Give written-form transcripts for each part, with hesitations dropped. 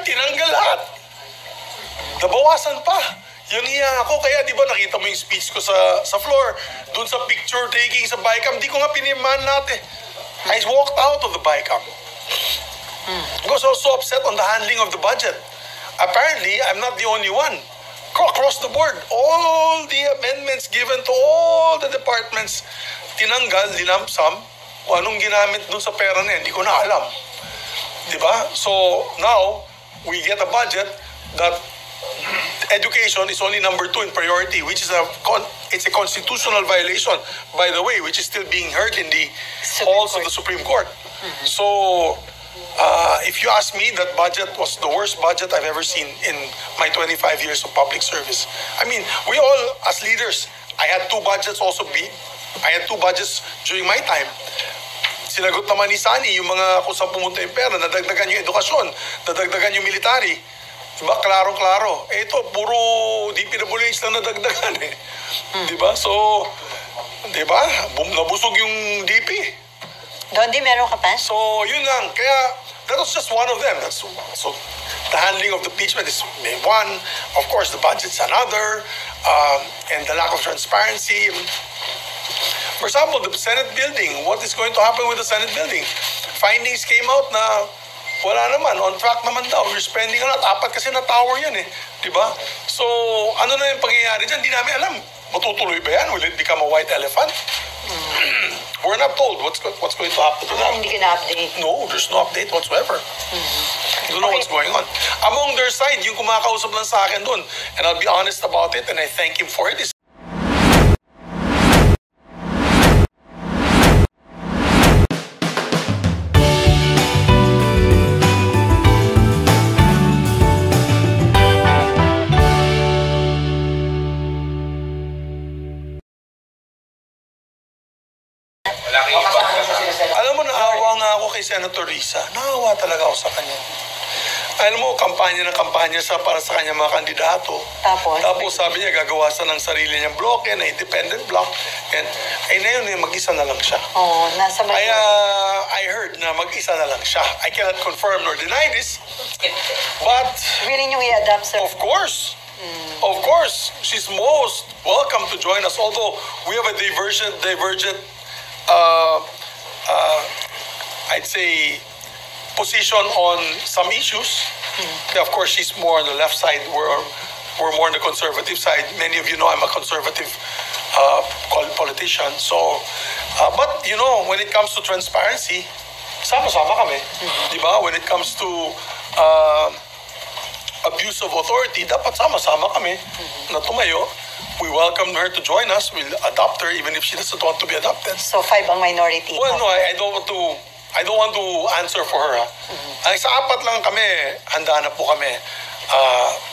tinanggal lahat. Nabawasan pa. Yung iya ako, kaya di ba nakita mo yung speech ko sa floor, dun sa picture taking sa BICAM, di ko nga pinirmahan natin. I walked out of the BICAM. Because I was so upset on the handling of the budget. Apparently, I'm not the only one. Across the board, all the amendments given to all the departments, tinanggal, linamsam, kung anong ginamit dun sa pera na yan, hindi ko na alam. Diba? So, now, we get a budget that education is only number 2 in priority, which is it's a constitutional violation, by the way, which is still being heard in the halls of the Supreme Court. So, if you ask me, that budget was the worst budget I've ever seen in my 25 years of public service. I mean, we all, as leaders, I had 2 budgets during my time. Sinagot naman ni Sani yung mga kung saan pumunta yung pera, nadagdagan yung edukasyon, nadagdagan yung military. Diba? Klaro-klaro. Ito, puro DPWH lang nadagdagan eh. Diba? So, diba? Nabusog yung DP. Dondi, meron ka pa? So, yun lang. Kaya, that was just one of them. So, the handling of the impeachment is one. Of course, the budget's another. And the lack of transparency. For example, the Senate building. What is going to happen with the Senate building? Findings came out na wala naman. On track naman daw. We're spending a lot. 4 kasi na tower yan eh. Diba? So, ano na yung pangyayari dyan? Di namin alam. Matutuloy ba yan? Will it become a white elephant? We're not told what's going to happen to that. Hindi ka na-update. No, there's no update whatsoever. Don't know what's going on. Among their side, yung kumakausap lang sa akin dun, and I'll be honest about it, and I thank him for it, is alam mo, naawa nga ako kay Senator Risa. Naawa talaga ako sa kanya. Alam mo, kampanya para sa kanya mga kandidato. Tapos sabi niya, gagawa siya ng sarili niyang bloke, na independent block. And na yun, mag-isa na lang siya. Nasa Kaya I heard na mag-isa na lang siya. I cannot confirm nor deny this. But willing nyo i-adapt, sir? of course. Of course, she's most welcome to join us. Although we have a divergent I'd say, position on some issues. Of course, she's more on the left side. We're more on the conservative side. Many of you know I'm a conservative politician. So, but you know, when it comes to transparency, sama-sama kami. Diba? When it comes to abuse of authority, dapat sama-sama kami na tumayo. We welcome her to join us. We'll adopt her even if she doesn't want to be adopted. So 5 ang minority? Well, no, I don't want to answer for her. Ang sa 4 lang kami, handa na po kami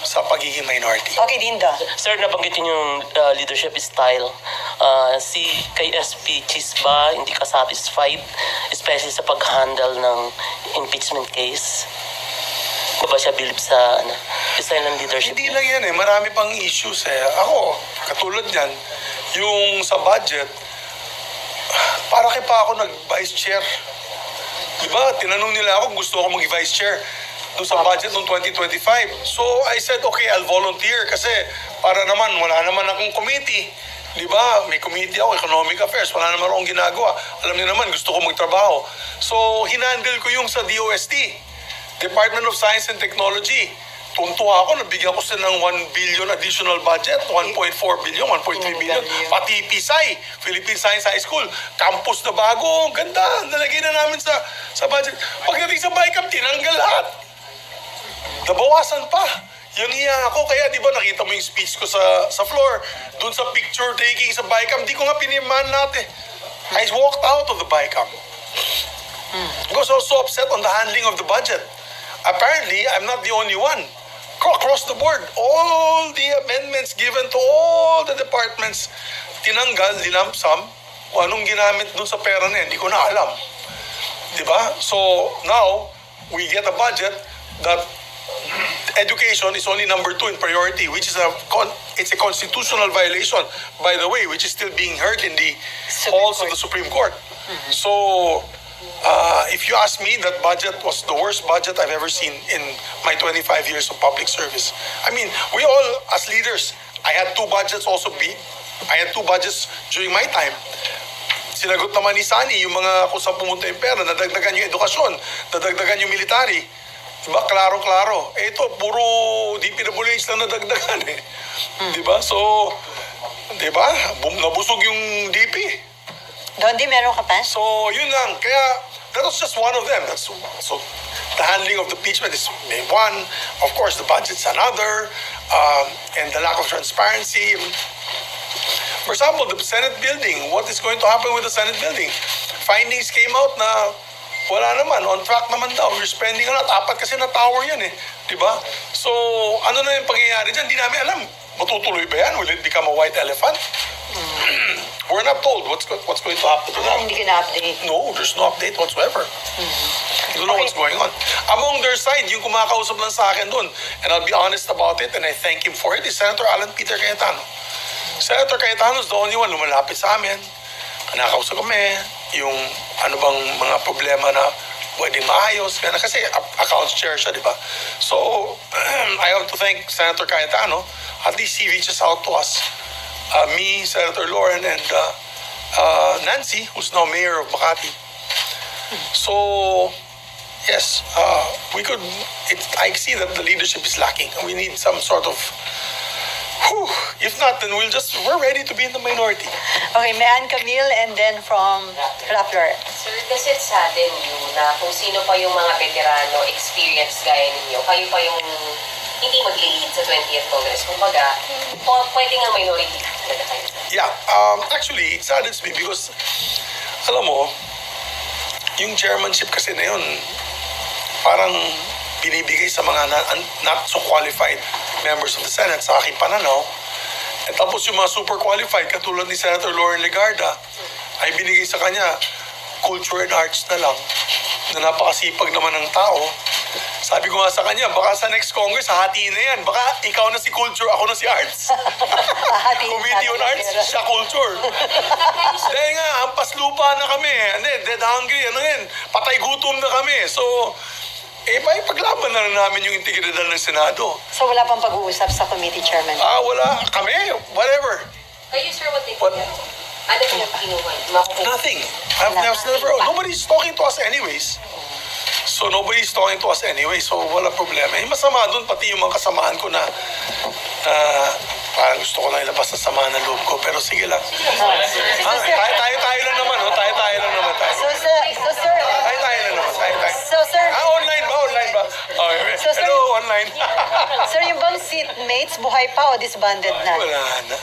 sa pagiging minority. Okay, Dindo. Sir, nabanggitin yung leadership style. Si kay SP Chisba, hindi ka satisfied, especially sa pag-handle ng impeachment case. Ba siya bilib sa style ng leadership? Hindi lang yan eh. Marami pang issues eh. Ako, katulad yan, yung sa budget, para kay pa ako nag-vice chair. Diba? Tinanong nila ako, gusto ako mag-vice chair doon sa budget noong 2025. So I said, okay, I'll volunteer kasi para naman, wala naman akong committee. Diba? May committee ako, economic affairs, wala naman akong ginagawa. Alam niyo naman, gusto ko magtrabaho. So hinandle ko yung sa DOST. Department of Science and Technology. Tuntua ako, nabigyan ko sila ng 1 billion additional budget, 1.4 billion, 1.3 billion. Pati PSI, Philippine Science High School, campus na bago, ganda, nalagay na namin sa budget. Pagdating sa BICAM, tinanggal lahat. Nabawasan pa. Yung iya ako, kaya di ba nakita mo yung speech ko sa floor, dun sa picture taking sa BICAM, di ko nga pinirmahan natin. I walked out of the BICAM. Because I was so upset on the handling of the budget. Apparently, I'm not the only one. Across the board, all the amendments given to all the departments, tinanggal, linamsam, kung anong ginamit dun sa pera na yan, hindi ko na alam. Diba? So, now, we get a budget that education is only number 2 in priority, which is it's a constitutional violation, by the way, which is still being heard in the halls of the Supreme Court. So, If you ask me, that budget was the worst budget I've ever seen in my 25 years of public service. I mean, we all, as leaders, I had two budgets during my time. Sinagot naman ni Sani yung mga kung saan pumunta yung pera, nadagdagan yung edukasyon, nadagdagan yung military. Diba? Klaro-klaro. Eh ito, puro DPWH lang nadagdagan eh. Diba? So, diba? Nabusog yung DP. Dondi, meron ka pa? So, yun lang. Kaya, that was just one of them. So, the handling of the impeachment is one. Of course, the budget's another. And the lack of transparency. For example, the Senate building. What is going to happen with the Senate building? Findings came out na wala naman. On track naman daw. We're spending a lot. 4 kasi na tower yan eh. Diba? So, ano na yung pangyayari dyan? Di namin alam. Matutuloy ba yan? Will it become a white elephant? We're not told what's going to happen to that. Hindi ka na-update. No, there's no update whatsoever. I don't know what's going on. Among their side, yung kumakausap lang sa akin doon, and I'll be honest about it, and I thank him for it, is Senator Alan Peter Cayetano. Senator Cayetano is the only one lumalapit sa amin. Nakakausap kami, yung ano bang mga problema na pwedeng maayos. Kasi accounts chair siya, di ba? So, I have to thank Senator Cayetano. At least he reaches out to us. Me, Senator Lauren, and Nancy, who's now mayor of Makati. So, yes, I see that the leadership is lacking. We need some sort of, if not, then we're ready to be in the minority. Okay, may Ann Camille and then from Rappler. Sir, does it sadden you na kung sino pa yung mga veterano, experience gaya ninyo, kayo pa yung hindi mag-lead sa 20th Congress? Kumbaga, pwede nga minority talaga kayo. Yeah, actually, it saddens me because, alam mo, yung chairmanship kasi na yun, parang binibigay sa mga not so qualified members of the Senate sa aking pananaw. At tapos yung mga super qualified, katulad ni Senator Lauren Legarda, ay binigay sa kanya culture and arts na lang, na napakasipag naman ng tao. Sabi ko nga sa kanya, baka sa next Congress, hahatiin na yan. Baka ikaw na si culture, ako na si arts. Committee on Arts, siya culture. Dahil nga, hampas lupa na kami. Hindi, dead hungry, ano yan. Patay gutom na kami. So, paglaban na rin namin yung integridad ng Senado. So wala pang pag-uusap sa committee chairman? Wala. Kami, whatever. Kayo, sir, what did What? you ano po yung kinuha? Nothing. Nobody's talking to us anyways. So nobody's talking to us anyway. So wala problema. Yung masama doon, pati yung mga kasamaan ko na parang gusto ko lang ilabas sa sama ng loob ko. Pero sige lang. Tayo lang naman. Tayo lang naman. So sir, Tayo lang naman. so sir, Online ba? Okay. So, sir- Hello, online. sir, yung bang seatmates, buhay pa o disbanded na? Wala na.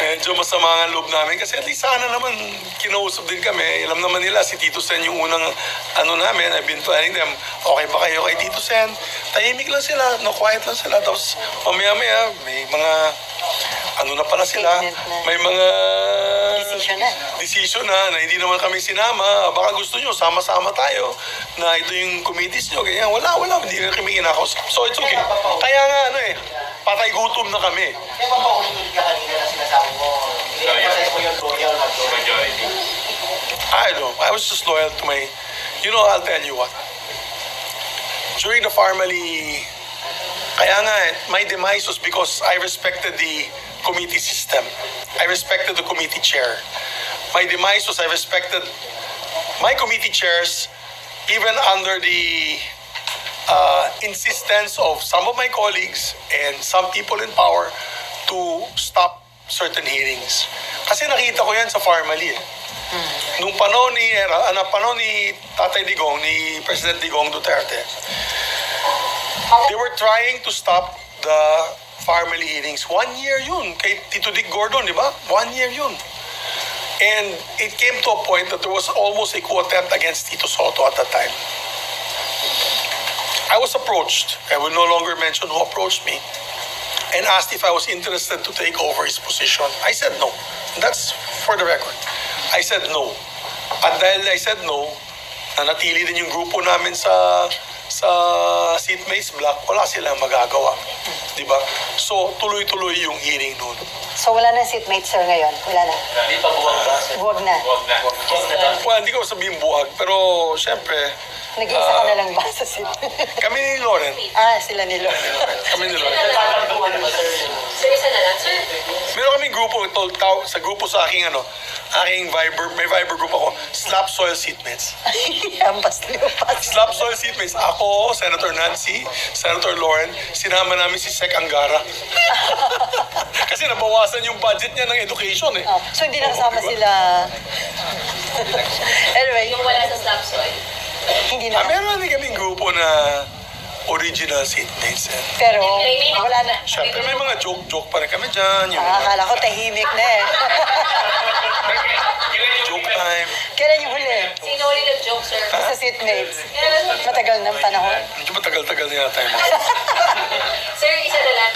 Medyo masama ang loob namin kasi at least sana naman kinausap din kami. Alam naman nila si Tito Sen yung unang namin. I've been telling them, okay ba kayo kay Tito Sen? Tahimik lang sila, quiet lang sila. Tapos mamaya may mga na pala sila. Statement na. May mga Decision na. na hindi naman kami sinama. Baka gusto nyo, sama-sama tayo na ito yung committees nyo. Ganyan, wala. Hindi na kami kinakausap. So it's okay. Kaya nga patay gutom na kami. Kaya ba paulit-ulit ka kanina na sinasabi mo, hindi mo yung loyal majority? I don't know. I was just loyal to my... I'll tell you what. During the Farmally... Kaya nga, my demise was because I respected the committee system. I respected the committee chair. My demise was I respected my committee chairs even under the insistence of some of my colleagues and some people in power to stop certain hearings. Kasi nakita ko yan sa Farmally Nung panahon ni Tatay Digong, ni President Digong Duterte, they were trying to stop the Farmally hearings. 1 year yun. Kay Tito Dick Gordon, di ba? 1 year yun. And it came to a point that there was almost a coup attempt against Tito Soto at that time. I was approached, I will no longer mention who approached me, and asked if I was interested to take over his position. I said no. That's for the record. I said no. At dahil I said no, nanatili din yung grupo namin sa sa seatmates block, wala silang magagawa. Di ba? So, tuloy-tuloy yung hearing noon. So wala na seatmate, sir, ngayon? Wala na? Hindi pa buwag ba? Huwag na. Well, hindi ko sabihin buhag, pero syempre, Nag-iisa ka na lang ba sa seat? kami ni Lauren, Sila ni Lord. kami ni Lauren. Tatantuan ba, sir? Sir, isa na lang. Sir, Meron kaming grupo, sa grupo sa aking aking Viber, may Viber group ako, Slap Soil Seatmates. Ampas lupas. Slap Soil Seatmates. Ako, Senator Nancy, Senator Lauren, sinama namin si Sec Angara. Kasi nabawasan yung budget niya ng education eh. So hindi nakasama Diba? sila. Anyway, yung wala sa slap soil. hindi na. Meron din kaming grupo na original seatmates. Pero wala na. Siyempre, may mga joke-joke pa rin kami dyan. Yung Akala ko tahimik na eh. joke time. Kailan yung huli? Sino ulit nag-joke, sir? Sa seatmates. Matagal ng panahon. Medyo matagal-tagal na yata yung mga. Sir, isa na lang.